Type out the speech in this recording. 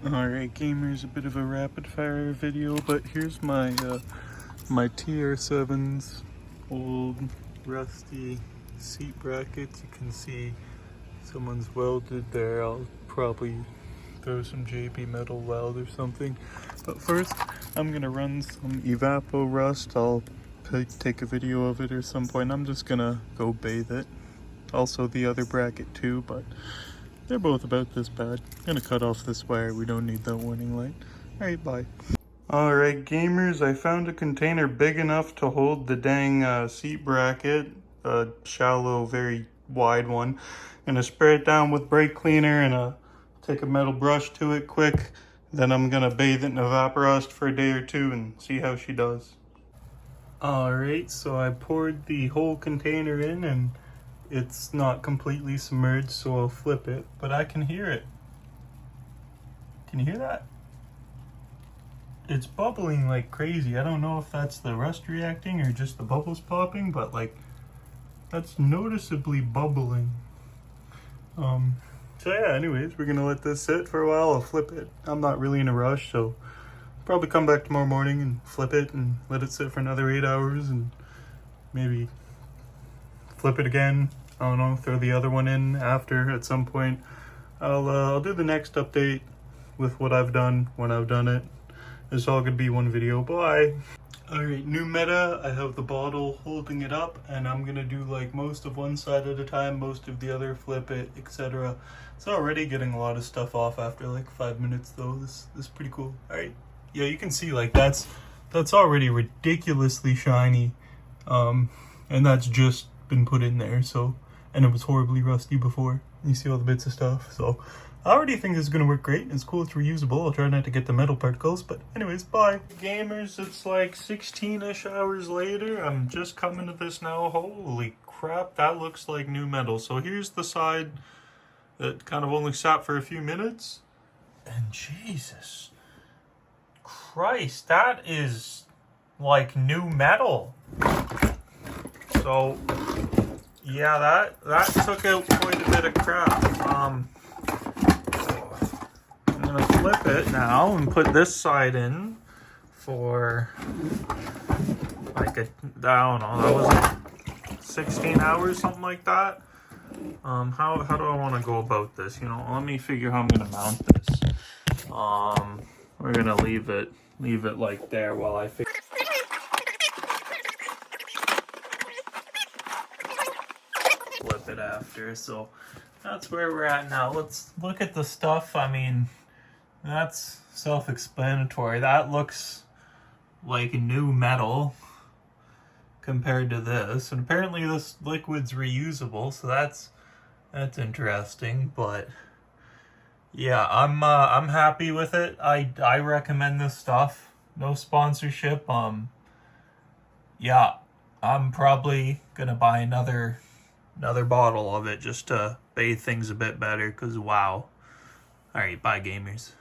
Alright gamers, a bit of a rapid fire video, but here's my my TR7's old rusty seat brackets. You can see someone's welded there. I'll probably throw some JB metal weld or something. But first, I'm gonna run some Evaporust. I'll take a video of it or some point. I'm just gonna go bathe it. Also the other bracket too, but they're both about this bad. I'm gonna cut off this wire. We don't need that warning light. Alright, bye. Alright gamers, I found a container big enough to hold the dang seat bracket. A shallow, very wide one. Gonna spray it down with brake cleaner and take a metal brush to it quick. Then I'm gonna bathe it in Evaporust for a day or two and see how she does. Alright, so I poured the whole container in and it's not completely submerged, so I'll flip it, but I can hear it. Can you hear that? It's bubbling like crazy. I don't know if that's the rust reacting or just the bubbles popping, but like that's noticeably bubbling. So yeah, anyways, we're gonna let this sit for a while. I'll flip it. I'm not really in a rush, so probably come back tomorrow morning and flip it and let it sit for another 8 hours and maybe flip it again. I don't know, throw the other one in after at some point. I'll do the next update with what I've done when I've done it. It's all gonna be one video. Bye. Alright, new meta. I have the bottle holding it up and I'm gonna do like most of one side at a time, most of the other, flip it, etc. It's already getting a lot of stuff off after like 5 minutes though. This is pretty cool. Alright, yeah, you can see like that's already ridiculously shiny. And that's just been put in there, so, and it was horribly rusty before. You see all the bits of stuff, so I already think this is gonna work great. It's cool, it's reusable. I'll try not to get the metal particles, but anyways, bye. Gamers, it's like 16-ish hours later. I'm just coming to this now. Holy crap, that looks like new metal. So here's the side that kind of only sat for a few minutes. And Jesus Christ, that is like new metal. So yeah, that took out quite a bit of crap. I'm gonna flip it now and put this side in for like I don't know, that was like 16 hours, something like that. How do I want to go about this? You know, let me figure how I'm gonna mount this. We're gonna leave it like there while I figure. Flip it after. So that's where we're at now. Let's look at the stuff. I mean, that's self-explanatory. That looks like new metal compared to this, and apparently this liquid's reusable, so that's interesting. But yeah, I'm happy with it. I recommend this stuff. No sponsorship. Yeah, I'm probably gonna buy another bottle of it just to bathe things a bit better, because wow. Alright, bye gamers.